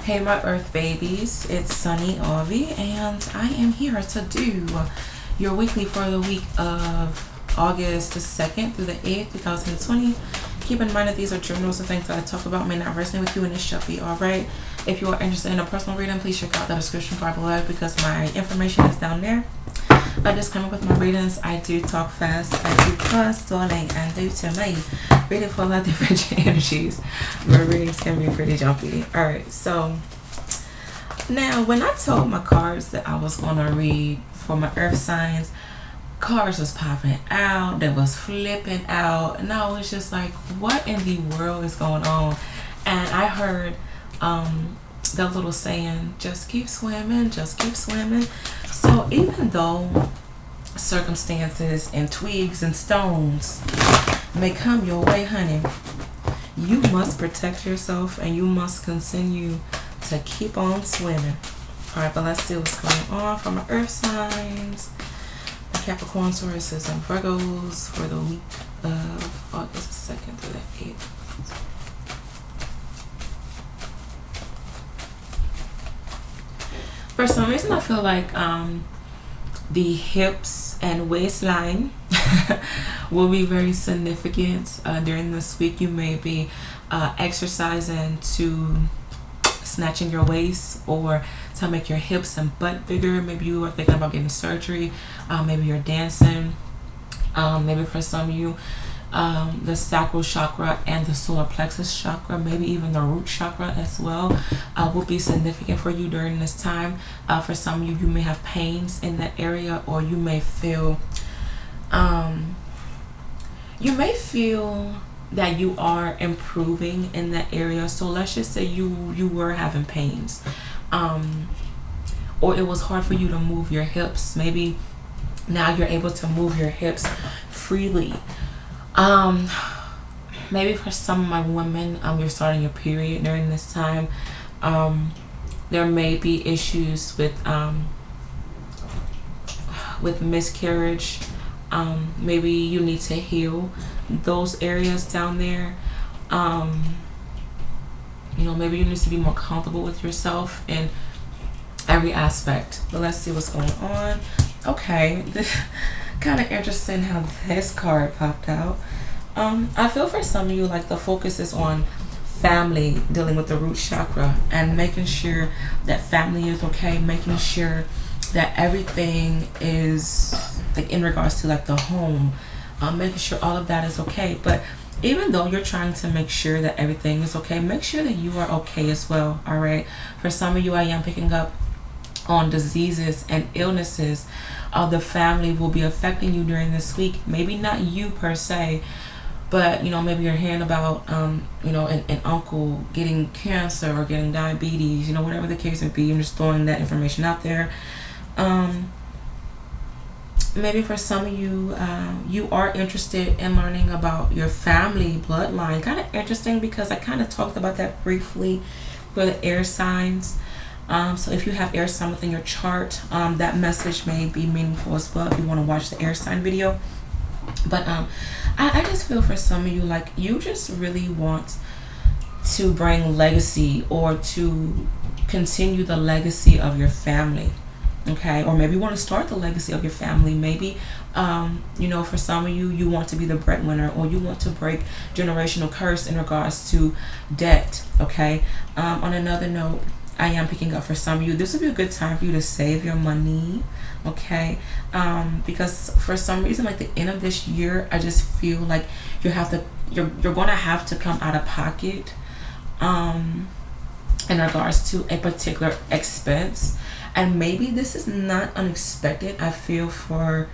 Hey my earth babies, it's Sunny Avi and I am here to do your weekly for the week of August the 2nd through the 8th, 2020. Keep in mind that these are journals and things that I talk about may not resonate with you, and it should be alright. If you are interested in a personal reading, please check out the description bar below because my information is down there. Disclaimer with my readings, I do talk fast, I do cuss, darling, and do to me. Reading for a lot of different energies. My readings can be pretty jumpy. Alright, so now when I told my cards that I was going to read for my earth signs, cards was popping out, they was flipping out, and I was just like, what in the world is going on? And I heard the little saying, just keep swimming, just keep swimming. So even though circumstances and twigs and stones may come your way, honey, you must protect yourself and you must continue to keep on swimming. Alright, but let's see what's going on for my earth signs, the Capricorn, Tauruses, and Virgos for the week of August 2nd through the 8th. For some reason, I feel like the hips and waistline will be very significant during this week. You may be exercising to snatching your waist or to make your hips and butt bigger. Maybe you are thinking about getting surgery. Maybe you're dancing. Maybe for some of you, the sacral chakra and the solar plexus chakra, maybe even the root chakra as well, will be significant for you during this time. For some of you, you may have pains in that area, or you may feel that you are improving in that area. So let's just say you were having pains, or it was hard for you to move your hips. Maybe now you're able to move your hips freely. Maybe for some of my women, you're starting your period during this time. There may be issues with miscarriage. Maybe you need to heal those areas down there. Maybe you need to be more comfortable with yourself in every aspect. But let's see what's going on. Okay, this kind of interesting how this card popped out. I feel for some of you like the focus is on family, dealing with the root chakra and making sure that family is okay, making sure that everything is like in regards to like the home, making sure all of that is okay. But even though you're trying to make sure that everything is okay, make sure that you are okay as well. All right, for some of you, I am picking up on diseases and illnesses. The family will be affecting you during this week. Maybe not you per se, but maybe you're hearing about an uncle getting cancer or getting diabetes, whatever the case may be. I'm just throwing that information out there. Maybe for some of you, you are interested in learning about your family bloodline. Kind of interesting because I kind of talked about that briefly for the air signs. So if you have air sign within your chart, that message may be meaningful as well if you want to watch the air sign video. But I just feel for some of you like you just really want to bring legacy or to continue the legacy of your family. Okay, or maybe you want to start the legacy of your family. Maybe for some of you, you want to be the breadwinner, or you want to break generational curse in regards to debt. Okay, on another note, I am picking up for some of you, this would be a good time for you to save your money. Okay, because for some reason, like the end of this year, I just feel like you're going to have to come out of pocket in regards to a particular expense. And maybe this is not unexpected. I feel for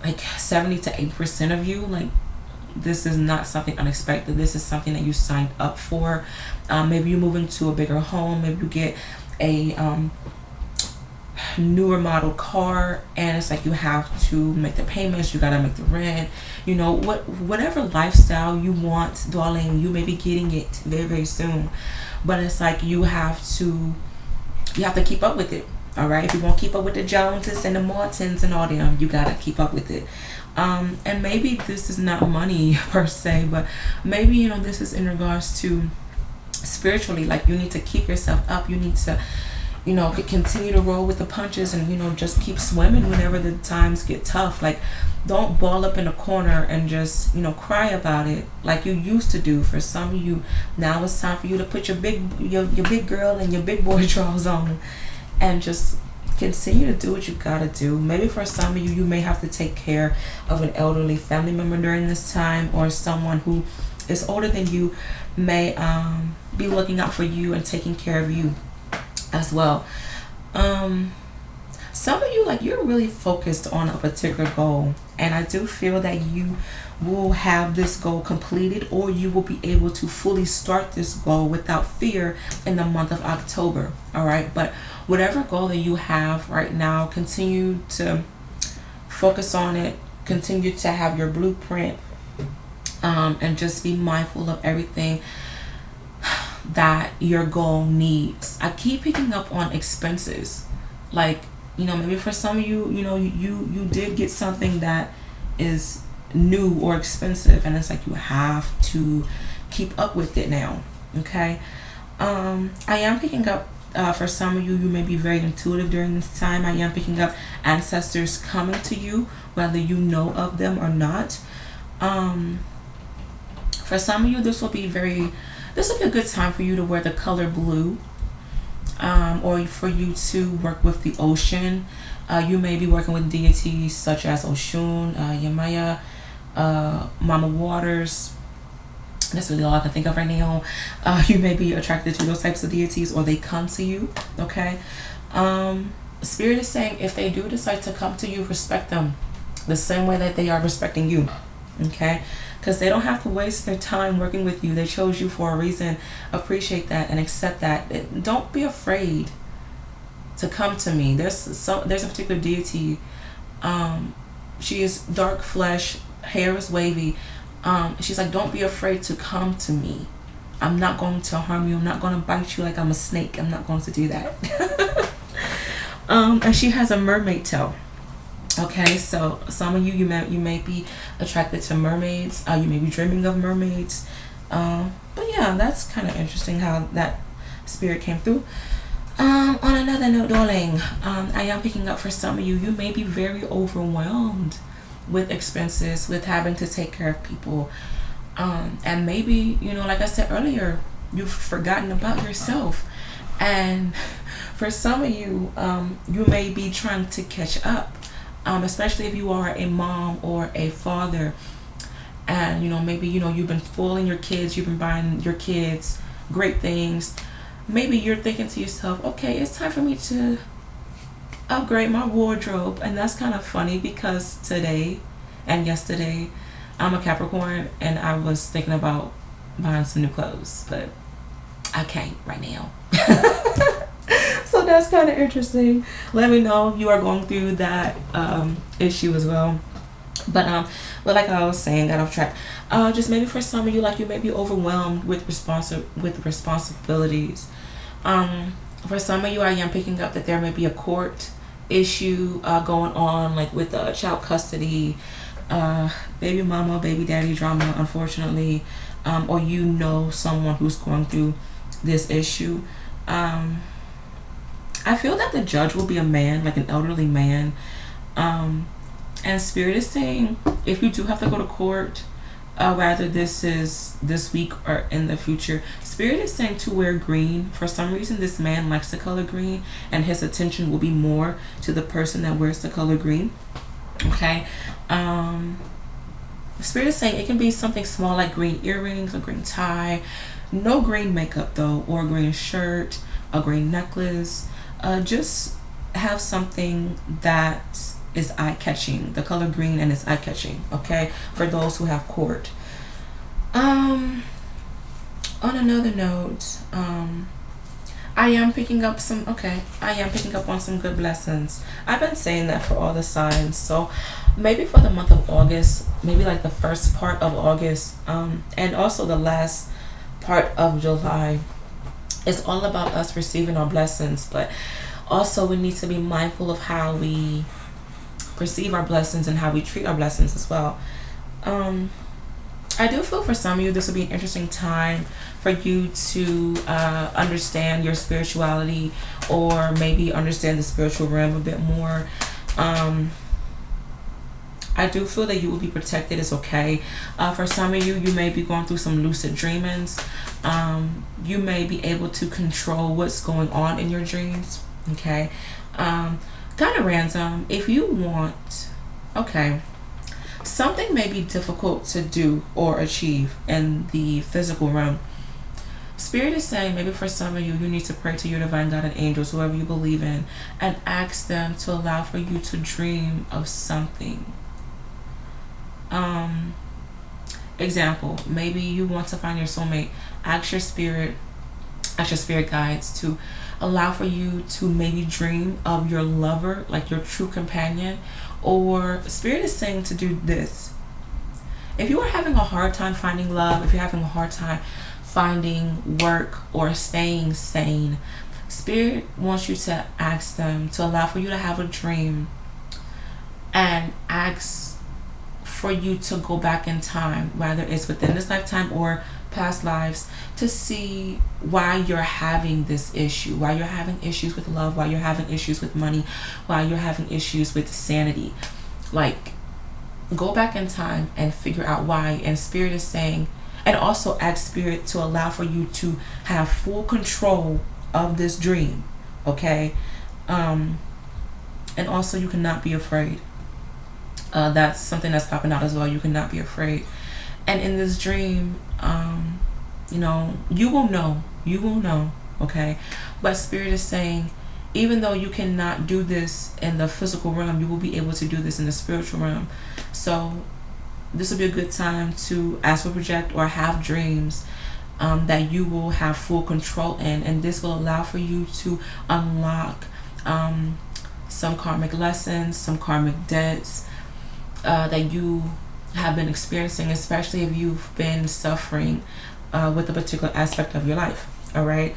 like 70 to 80% of you, like this is not something unexpected. This is something that you signed up for. Maybe you move into a bigger home. Maybe you get a newer model car, and it's like you have to make the payments. You gotta make the rent. Whatever lifestyle you want, darling, you may be getting it very, very soon. But it's like you have to keep up with it. All right, if you want to keep up with the Joneses and the Martins and all them, you gotta keep up with it. And maybe this is not money per se, but maybe this is in regards to spiritually. Like, you need to keep yourself up. You need to, you know, continue to roll with the punches, and, you know, just keep swimming whenever the times get tough. Like, don't ball up in a corner and just, you know, cry about it like you used to do. For some of you, now it's time for you to put your big girl and your big boy drawers on and just continue to do what you gotta do. Maybe for some of you, you may have to take care of an elderly family member during this time, or someone who is older than you may be looking out for you and taking care of you as well. Some of you, like, you're really focused on a particular goal, and I do feel that you will have this goal completed, or you will be able to fully start this goal without fear in the month of October. All right, but whatever goal that you have right now, continue to focus on it, continue to have your blueprint, and just be mindful of everything that your goal needs. I keep picking up on expenses. Like, you know, maybe for some of you, you know, you did get something that is new or expensive, and it's like you have to keep up with it now. Okay. I am picking up, for some of you, you may be very intuitive during this time. I am picking up ancestors coming to you, whether you know of them or not. For some of you, this will be a good time for you to wear the color blue, or for you to work with the ocean. You may be working with deities such as Oshun, Yamaya, Mama Waters. That's really all I can think of right now. You may be attracted to those types of deities, or they come to you. Okay. Spirit is saying, if they do decide to come to you, respect them the same way that they are respecting you. Okay, because they don't have to waste their time working with you. They chose you for a reason. Appreciate that and accept that. Don't be afraid to come to me. There's a particular deity. She is dark flesh, hair is wavy. She's like, don't be afraid to come to me. I'm not going to harm you. I'm not going to bite you like I'm a snake. I'm not going to do that. And she has a mermaid tail. Okay, so some of you may be attracted to mermaids. You may be dreaming of mermaids. But yeah, that's kind of interesting how that spirit came through. On another note, darling, I am picking up for some of you, you may be very overwhelmed with expenses, with having to take care of people. And maybe, you know, like I said earlier, you've forgotten about yourself. And for some of you, you may be trying to catch up. Especially if you are a mom or a father, and, you know, maybe, you know, you've been spoiling your kids, you've been buying your kids great things. Maybe you're thinking to yourself, okay, it's time for me to upgrade my wardrobe. And that's kind of funny, because today and yesterday, I'm a Capricorn, and I was thinking about buying some new clothes, but I can't right now. So that's kind of interesting. Let me know if you are going through that issue as well. But like I was saying, got off track. Just maybe for some of you, like, you may be overwhelmed with responsibilities. For some of you, I am picking up that there may be a court issue going on, like with child custody, baby mama, baby daddy drama, unfortunately, or you know someone who's going through this issue. I feel that the judge will be a man, like an elderly man. And Spirit is saying, if you do have to go to court, whether this is this week or in the future, Spirit is saying to wear green. For some reason, this man likes the color green, and his attention will be more to the person that wears the color green. Okay. Spirit is saying it can be something small, like green earrings, a green tie. No green makeup though, or a green shirt, a green necklace. Just have something that is eye-catching. The color green, and it's eye-catching. Okay, for those who have court. On another note, I am picking up on some good blessings. I've been saying that for all the signs. So maybe for the month of August, maybe like the first part of August, and also the last part of July, it's all about us receiving our blessings, but also we need to be mindful of how we perceive our blessings and how we treat our blessings as well. I do feel for some of you this will be an interesting time for you to understand your spirituality, or maybe understand the spiritual realm a bit more. I do feel that you will be protected. It's okay. For some of you, you may be going through some lucid dreamings. You may be able to control what's going on in your dreams. Okay. Kind of random. If you want, okay, something may be difficult to do or achieve in the physical realm. Spirit is saying maybe for some of you, you need to pray to your divine God and angels, whoever you believe in, and ask them to allow for you to dream of something. Example, maybe you want to find your soulmate. Ask your spirit guides to allow for you to maybe dream of your lover, like your true companion. Or spirit is saying to do this: if you are having a hard time finding love, if you're having a hard time finding work or staying sane, spirit wants you to ask them to allow for you to have a dream, and ask for you to go back in time, whether it's within this lifetime or past lives, to see why you're having this issue, why you're having issues with love, why you're having issues with money, why you're having issues with sanity. Like, go back in time and figure out why. And spirit is saying, and also ask spirit to allow for you to have full control of this dream. Okay. And also, you cannot be afraid. That's something that's popping out as well. You cannot be afraid. And in this dream, you will know, okay? But spirit is saying, even though you cannot do this in the physical realm, you will be able to do this in the spiritual realm. So this will be a good time to astral project or have dreams that you will have full control in, and this will allow for you to unlock some karmic lessons, some karmic debts that you have been experiencing, especially if you've been suffering with a particular aspect of your life. All right.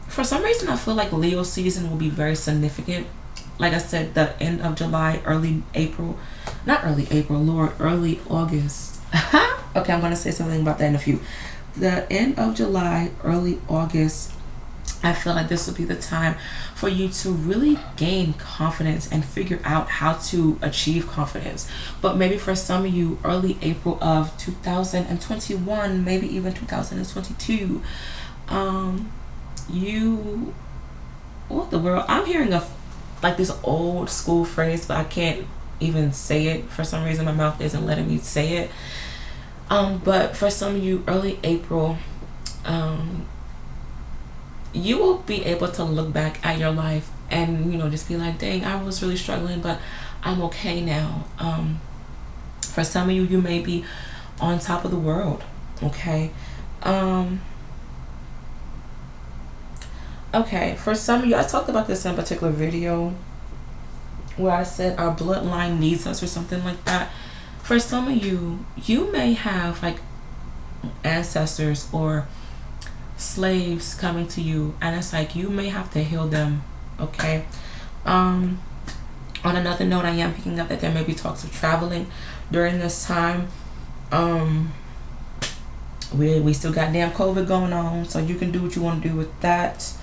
For some reason, I feel like Leo season will be very significant. Like I said, the end of July, early August. Okay, I'm going to say something about that in a few. The end of July, early August, I feel like this will be the time for you to really gain confidence and figure out how to achieve confidence. But maybe for some of you, early April of 2021, maybe even 2022, what the world? I'm hearing like this old school phrase, but I can't even say it. For some reason, my mouth isn't letting me say it. But for some of you, early April, you will be able to look back at your life and, just be like, dang, I was really struggling, but I'm okay now. For some of you, you may be on top of the world. Okay. Okay. For some of you, I talked about this in a particular video where I said our bloodline needs us or something like that. For some of you, you may have like ancestors or slaves coming to you, and it's like you may have to heal them. Okay. On another note, I am picking up that there may be talks of traveling during this time. We still got damn COVID going on, so you can do what you want to do with that.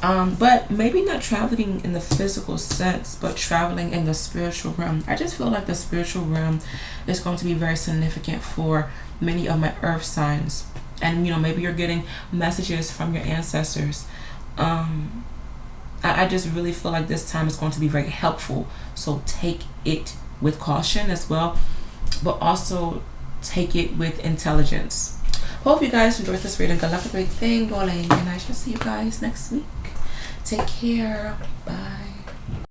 But maybe not traveling in the physical sense, but traveling in the spiritual realm. I just feel like the spiritual realm is going to be very significant for many of my earth signs. And, maybe you're getting messages from your ancestors. I just really feel like this time is going to be very helpful. So take it with caution as well, but also take it with intelligence. Hope you guys enjoyed this reading. Good luck with everything, darling, and I shall see you guys next week. Take care. Bye.